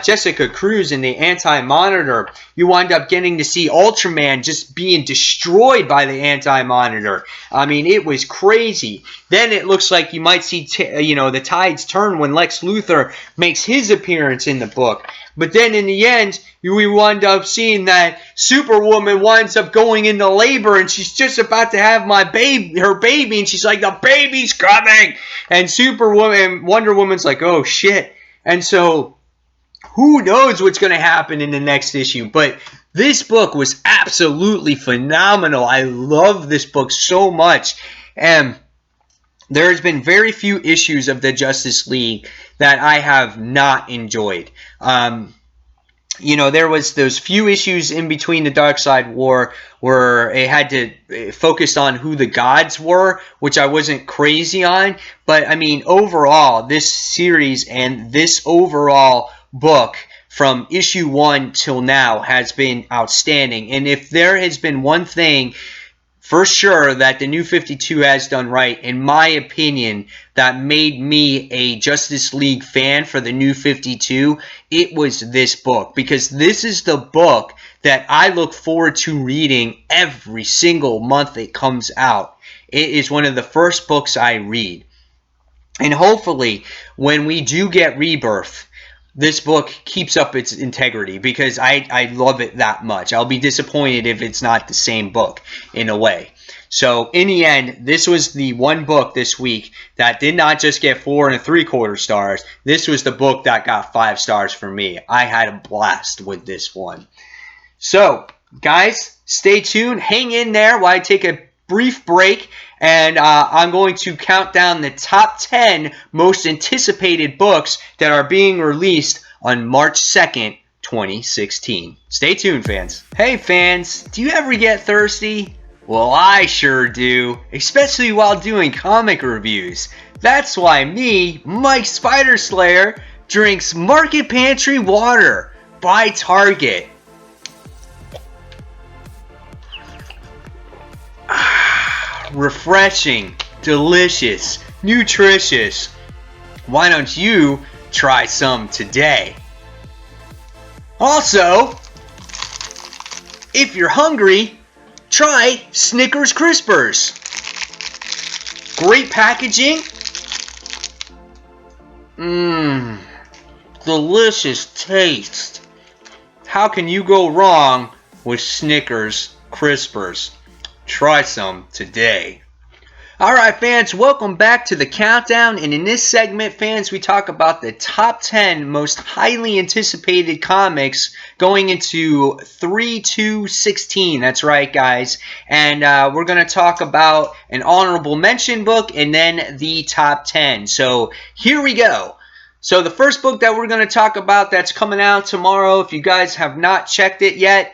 Jessica Cruz and the Anti-Monitor. You wind up getting to see Ultraman just being destroyed by the Anti-Monitor. I mean, it was crazy. Then it looks like you might see, you know, the tides turn when Lex Luthor makes his appearance in the book. But then in the end, we wind up seeing that Superwoman winds up going into labor, and she's just about to have her baby, and she's like, the baby's coming. And Wonder Woman's like, oh shit. And so who knows what's going to happen in the next issue. But this book was absolutely phenomenal. I love this book so much. And there's been very few issues of the Justice League that I have not enjoyed. There was those few issues in between the Darkseid War where it had to focus on who the gods were, which I wasn't crazy on. But, I mean, overall, this series and this overall book from issue 1 till now has been outstanding. And if there has been one thing for sure that the New 52 has done right, in my opinion, that made me a Justice League fan for the New 52, it was this book. Because this is the book that I look forward to reading every single month it comes out. It is one of the first books I read. And hopefully, when we do get Rebirth, this book keeps up its integrity because I love it that much. I'll be disappointed if it's not the same book in a way. So in the end, this was the one book this week that did not just get 4 3/4 stars. This was the book that got 5 stars for me. I had a blast with this one. So guys, stay tuned. Hang in there while I take a brief break, and I'm going to count down the top 10 most anticipated books that are being released on March 2nd, 2016. Stay tuned, fans. Hey, fans, do you ever get thirsty? Well, I sure do, especially while doing comic reviews. That's why me, Mike Spider Slayer, drinks Market Pantry Water by Target. Refreshing, delicious, nutritious. Why don't you try some today? Also, if you're hungry, try Snickers Crispers. Great packaging. Delicious taste. How can you go wrong with Snickers Crispers? Try some today. Alright, fans, welcome back to the countdown, and in this segment, fans, we talk about the top 10 most highly anticipated comics going into 3/2/16. That's right, guys. And we're going to talk about an honorable mention book and then the top 10. So here we go. So the first book that we're going to talk about that's coming out tomorrow, if you guys have not checked it yet,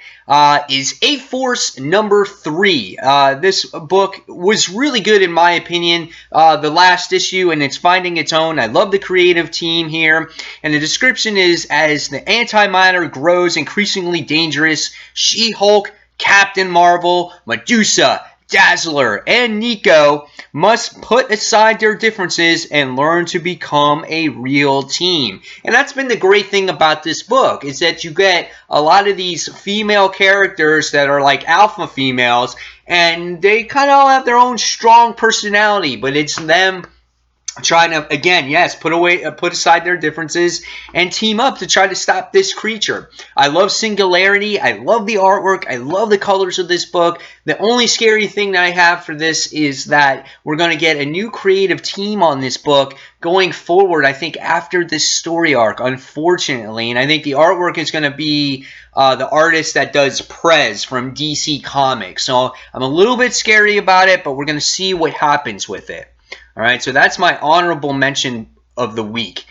is A-Force number 3. This book was really good in my opinion, the last issue, and it's finding its own. I love the creative team here, and the description is, as the antimatter grows increasingly dangerous, She-Hulk, Captain Marvel, Medusa, Dazzler, and Nico must put aside their differences and learn to become a real team. And that's been the great thing about this book, is that you get a lot of these female characters that are like alpha females, and they kind of all have their own strong personality, but it's them trying to, again, yes, put aside their differences and team up to try to stop this creature. I love Singularity. I love the artwork. I love the colors of this book. The only scary thing that I have for this is that we're going to get a new creative team on this book going forward, I think, after this story arc, unfortunately. And I think the artwork is going to be the artist that does Prez from DC Comics. So I'm a little bit scary about it, but we're going to see what happens with it. Alright, so that's my honorable mention of the week.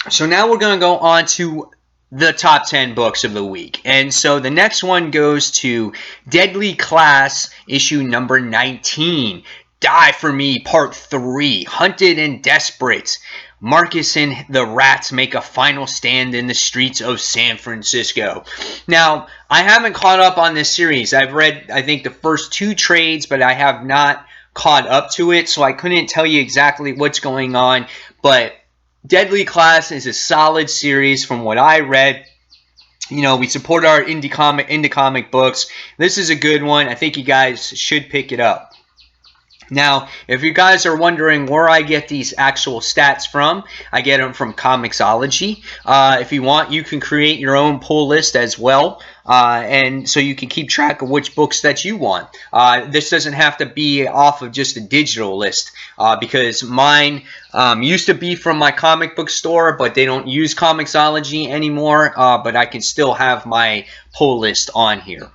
So now we're going to go on to the top 10 books of the week. And so the next one goes to Deadly Class, issue number 19. Die for Me, part 3. Hunted and Desperate. Marcus and the Rats make a final stand in the streets of San Francisco. Now, I haven't caught up on this series. I've read, I think, the first 2 trades, but I have not caught up to it, so I couldn't tell you exactly what's going on, but Deadly Class is a solid series from what I read. You know, we support our indie comic books. This is a good one. I think you guys should pick it up. Now, if you guys are wondering where I get these actual stats from, I get them from Comixology. If you want, you can create your own pull list as well, and so you can keep track of which books that you want. This doesn't have to be off of just a digital list, because mine used to be from my comic book store, but they don't use Comixology anymore, but I can still have my pull list on here.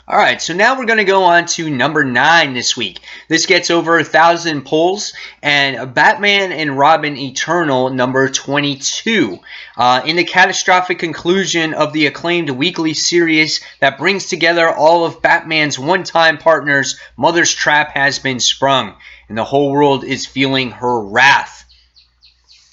Alright, so now we're going to go on to number 9 this week. This gets over 1,000 pulls, and Batman and Robin Eternal, number 22. In the catastrophic conclusion of the acclaimed weekly series that brings together all of Batman's one-time partners, Mother's trap has been sprung, and the whole world is feeling her wrath.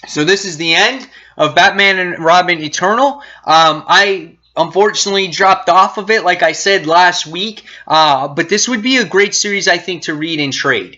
So this is the end of Batman and Robin Eternal. I unfortunately dropped off of it, like I said last week, but this would be a great series, I think, to read in trade.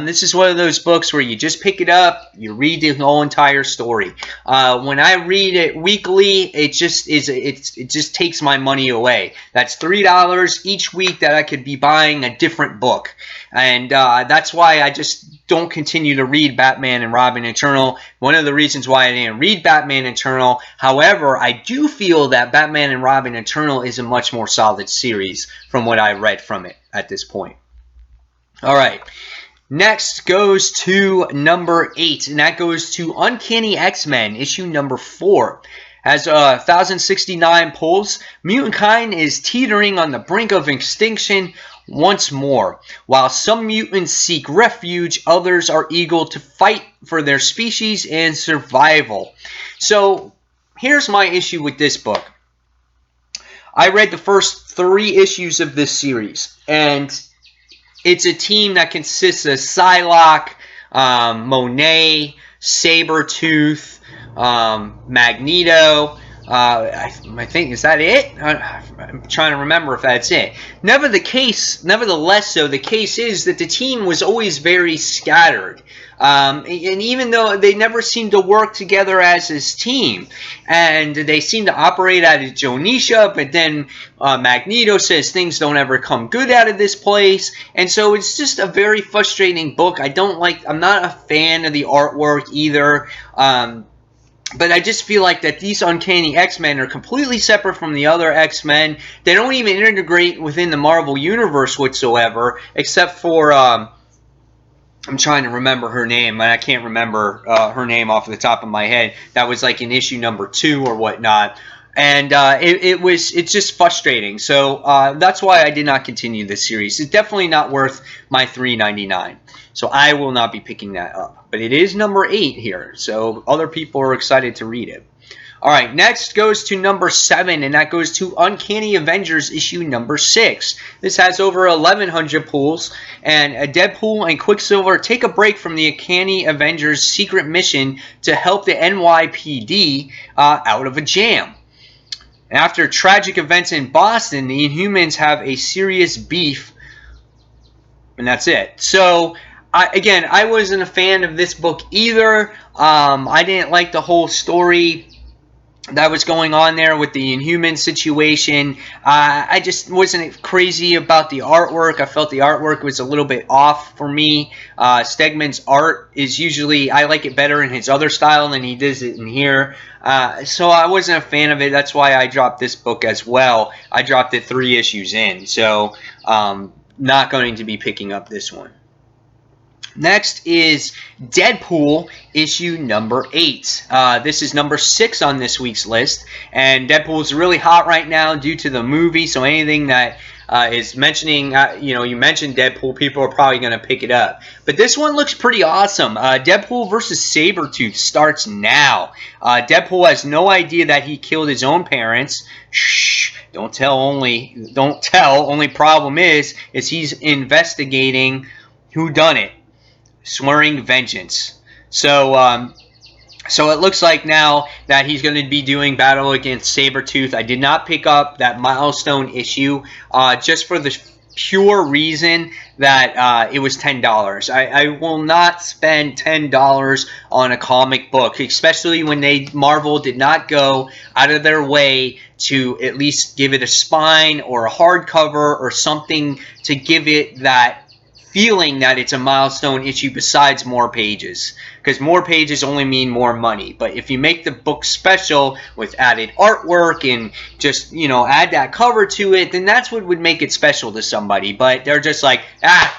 This is one of those books where you just pick it up, you read the whole entire story. When I read it weekly, it just takes my money away. That's $3 each week that I could be buying a different book, and that's why I just don't continue to read Batman and Robin Eternal. One of the reasons why I didn't read Batman Eternal. However, I do feel that Batman and Robin Eternal is a much more solid series from what I read from it at this point. All right. Next goes to number 8, and that goes to Uncanny X-Men, issue number 4. Has 1,069 pulls. Mutant kind is teetering on the brink of extinction once more. While some mutants seek refuge, others are eager to fight for their species and survival. So, here's my issue with this book. I read the first 3 issues of this series, and it's a team that consists of Psylocke, Monet, Sabretooth, Magneto. I think, is that it? I'm trying to remember if that's it. Nevertheless, though, the case is that the team was always very scattered. And even though they never seemed to work together as his team, and they seem to operate out of Jonisha, but then Magneto says things don't ever come good out of this place, and so it's just a very frustrating book. I'm not a fan of the artwork either. But I just feel like that these Uncanny X-Men are completely separate from the other X-Men. They don't even integrate within the Marvel Universe whatsoever, except for, I'm trying to remember her name, and I can't remember her name off the top of my head. That was like in issue number 2 or whatnot. And it's just frustrating. So that's why I did not continue this series. It's definitely not worth my $3.99. So I will not be picking that up. But it is number 8 here. So other people are excited to read it. Alright, next goes to number 7, and that goes to Uncanny Avengers issue number 6. This has over 1,100 pulls, and Deadpool and Quicksilver take a break from the Uncanny Avengers' secret mission to help the NYPD out of a jam. After tragic events in Boston, the Inhumans have a serious beef, and that's it. So, again, I wasn't a fan of this book either. I didn't like the whole story that was going on there with the Inhuman situation. I just wasn't crazy about the artwork. I felt the artwork was a little bit off for me. Stegman's art is usually, I like it better in his other style than he does it in here. So I wasn't a fan of it. That's why I dropped this book as well. I dropped it 3 issues in. So not going to be picking up this one. Next is Deadpool issue number 8. This is number 6 on this week's list, and Deadpool is really hot right now due to the movie. So anything that is mentioning, you mentioned Deadpool, people are probably going to pick it up. But this one looks pretty awesome. Deadpool versus Sabretooth starts now. Deadpool has no idea that he killed his own parents. Shh, don't tell. Only problem is he's investigating who done it. Swearing vengeance. So it looks like now that he's going to be doing battle against Sabretooth. I did not pick up that milestone issue just for the pure reason that it was $10. I will not spend $10 on a comic book, especially when Marvel did not go out of their way to at least give it a spine or a hardcover or something to give it that feeling that it's a milestone issue besides more pages, because more pages only mean more money. But if you make the book special with added artwork and just, you know, add that cover to it, then that's what would make it special to somebody. But they're just like,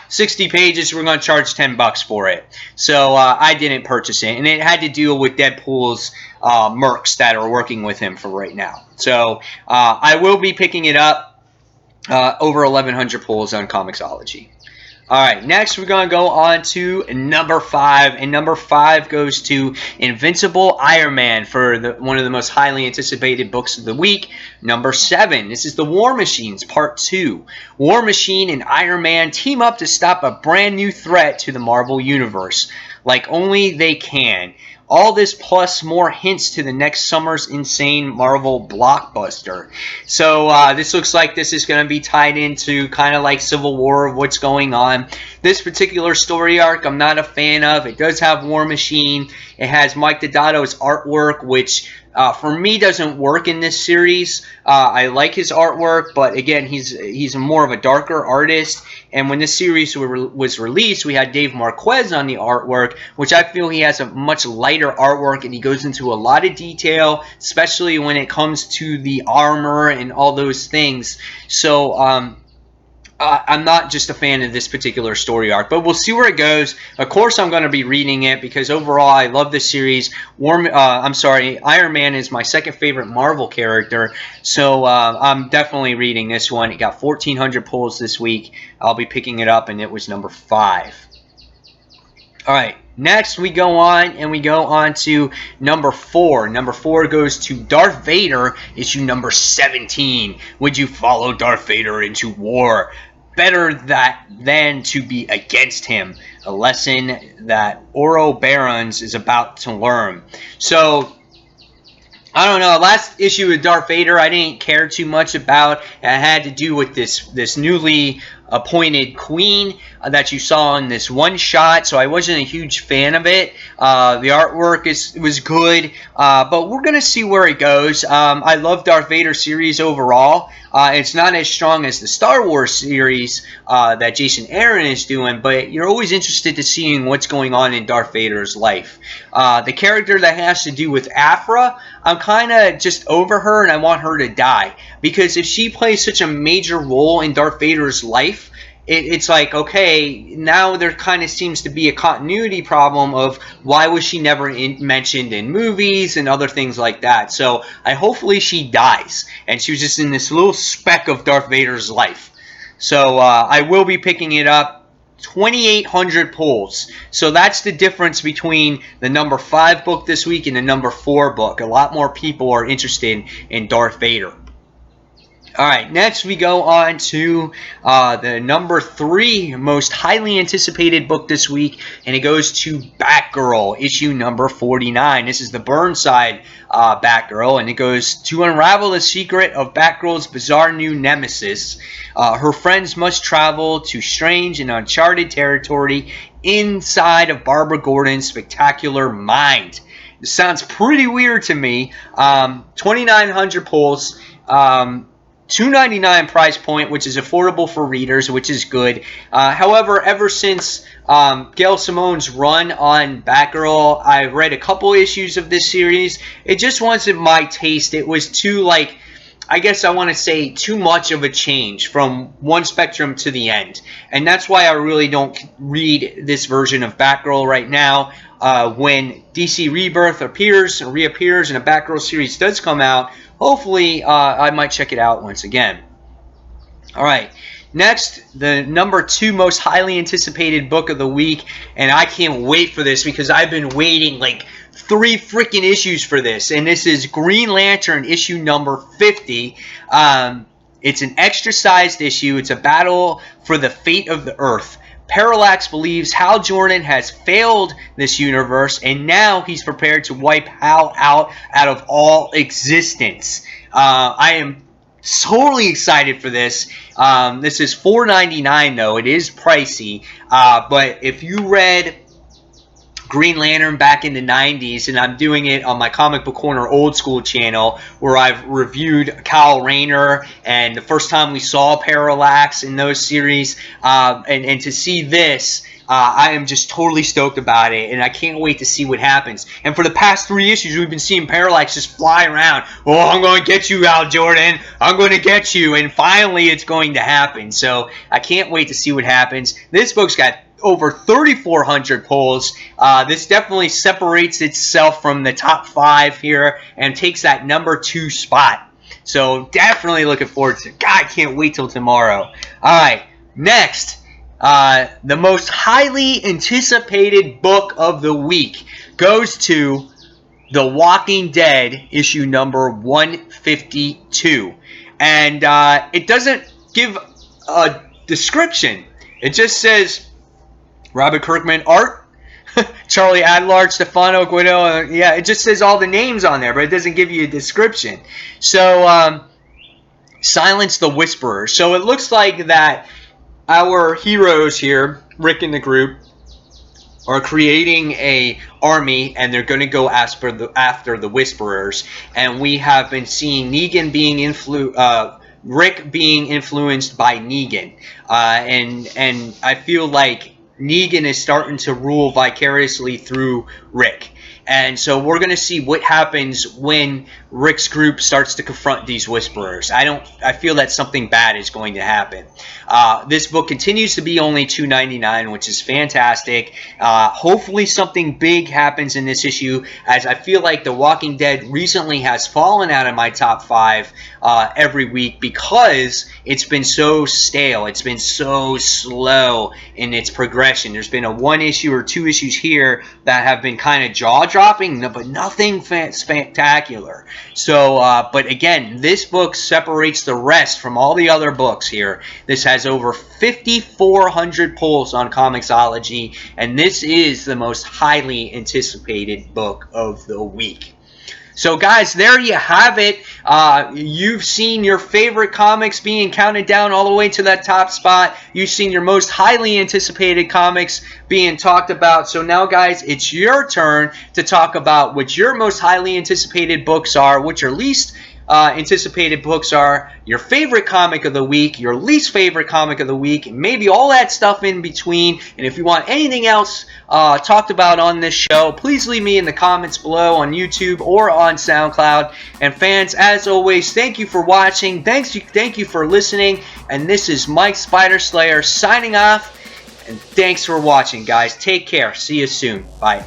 60 pages, we're going to charge $10 for it. So I didn't purchase it, and it had to deal with Deadpool's mercs that are working with him for right now. So I will be picking it up. Over 1,100 pulls on Comixology. Alright, next we're going to go on to number 5, and number 5 goes to Invincible Iron Man for one of the most highly anticipated books of the week. Number 7, this is The War Machines Part 2. War Machine and Iron Man team up to stop a brand new threat to the Marvel Universe, like only they can. All this plus more hints to the next summer's insane Marvel blockbuster. So this looks like this is going to be tied into kind of like Civil War of what's going on. This particular story arc I'm not a fan of. It does have War Machine. It has Mike Dodato's artwork, which for me doesn't work in this series. I like his artwork, but again, he's more of a darker artist. And when this series was released, we had Dave Marquez on the artwork, which I feel he has a much lighter artwork, and he goes into a lot of detail, especially when it comes to the armor and all those things. So I'm not just a fan of this particular story arc, but we'll see where it goes. Of course, I'm going to be reading it because overall, I love this series. Iron Man is my second favorite Marvel character, so I'm definitely reading this one. It got 1,400 pulls this week. I'll be picking it up, and it was number 5. All right. Next, we go on to number 4. Number 4 goes to Darth Vader, issue number 17. Would you follow Darth Vader into war? Better than to be against him. A lesson that Ouroboros is about to learn. So, I don't know. Last issue with Darth Vader, I didn't care too much about. It had to do with this newly appointed queen that you saw in this one shot, so I wasn't a huge fan of it. The artwork was good, but we're gonna see where it goes. I love Darth Vader series overall. It's not as strong as the Star Wars series that Jason Aaron is doing, but you're always interested to seeing what's going on in Darth Vader's life. The character that has to do with Aphra, I'm kind of just over her, and I want her to die, because if she plays such a major role in Darth Vader's life, it's like, okay, now there kind of seems to be a continuity problem of why was she never mentioned in movies and other things like that. So hopefully she dies, and she was just in this little speck of Darth Vader's life. So I will be picking it up. 2,800 pulls. So that's the difference between the number 5 book this week and the number 4 book. A lot more people are interested in Darth Vader. Alright, next we go on to the number 3 most highly anticipated book this week, and it goes to Batgirl, issue number 49. This is the Burnside Batgirl, and it goes to unravel the secret of Batgirl's bizarre new nemesis. Her friends must travel to strange and uncharted territory inside of Barbara Gordon's spectacular mind. This sounds pretty weird to me. 2,900 pulls. $2.99 price point, which is affordable for readers, which is good. However, ever since Gail Simone's run on Batgirl, I've read a couple issues of this series. It just wasn't my taste. It was too, like, I guess I want to say too much of a change from one spectrum to the end. And that's why I really don't read this version of Batgirl right now. When DC Rebirth reappears and a Batgirl series does come out, hopefully I might check it out once again. Alright, next, the number 2 most highly anticipated book of the week, and I can't wait for this because I've been waiting like 3 freaking issues for this, and this is Green Lantern issue number 50. It's an extra-sized issue. It's a battle for the fate of the Earth. Parallax believes Hal Jordan has failed this universe, and now he's prepared to wipe Hal out of all existence. I am totally excited for this. This is $4.99 though. It is pricey, but if you read Green Lantern back in the 90s, and I'm doing it on my Comic Book Corner Old School channel, where I've reviewed Kyle Rayner and the first time we saw Parallax in those series, and to see this, I am just totally stoked about it, and I can't wait to see what happens. And for the past 3 issues, we've been seeing Parallax just fly around. Oh, I'm going to get you, Al Jordan. I'm going to get you. And finally, it's going to happen. So I can't wait to see what happens. This book's got over 3,400 pulls. This definitely separates itself from the top 5 here and takes that number 2 spot. So definitely looking forward to it. God, I can't wait till tomorrow. All right, next. The most highly anticipated book of the week goes to The Walking Dead, issue number 152. And it doesn't give a description. It just says Robert Kirkman art, Charlie Adlard, Stefano Guido. Yeah, it just says all the names on there, but it doesn't give you a description. So, Silence the Whisperer. So it looks like that our heroes here, Rick and the group, are creating a army, and they're going to go after the Whisperers. And we have been seeing Negan being Rick being influenced by Negan, and I feel like Negan is starting to rule vicariously through Rick. And so we're going to see what happens when Rick's group starts to confront these Whisperers. I feel that something bad is going to happen. This book continues to be only $2.99, which is fantastic. Hopefully something big happens in this issue, as I feel like The Walking Dead recently has fallen out of my top 5 every week because it's been so stale. It's been so slow in its progression. There's been a 1 issue or 2 issues here that have been kind of jaw-dropping, but nothing spectacular. So, but again, this book separates the rest from all the other books here. This has over 5,400 pulls on Comixology, and this is the most highly anticipated book of the week. So guys, there you have it. You've seen your favorite comics being counted down all the way to that top spot. You've seen your most highly anticipated comics being talked about. So now guys, it's your turn to talk about what your most highly anticipated books are, what your least anticipated books are, your favorite comic of the week, your least favorite comic of the week, and maybe all that stuff in between. And if you want anything else talked about on this show, please leave me in the comments below on YouTube or on SoundCloud. And fans, as always, thank you for watching. Thank you for listening. And this is Mike Spider Slayer signing off. And thanks for watching, guys. Take care. See you soon. Bye.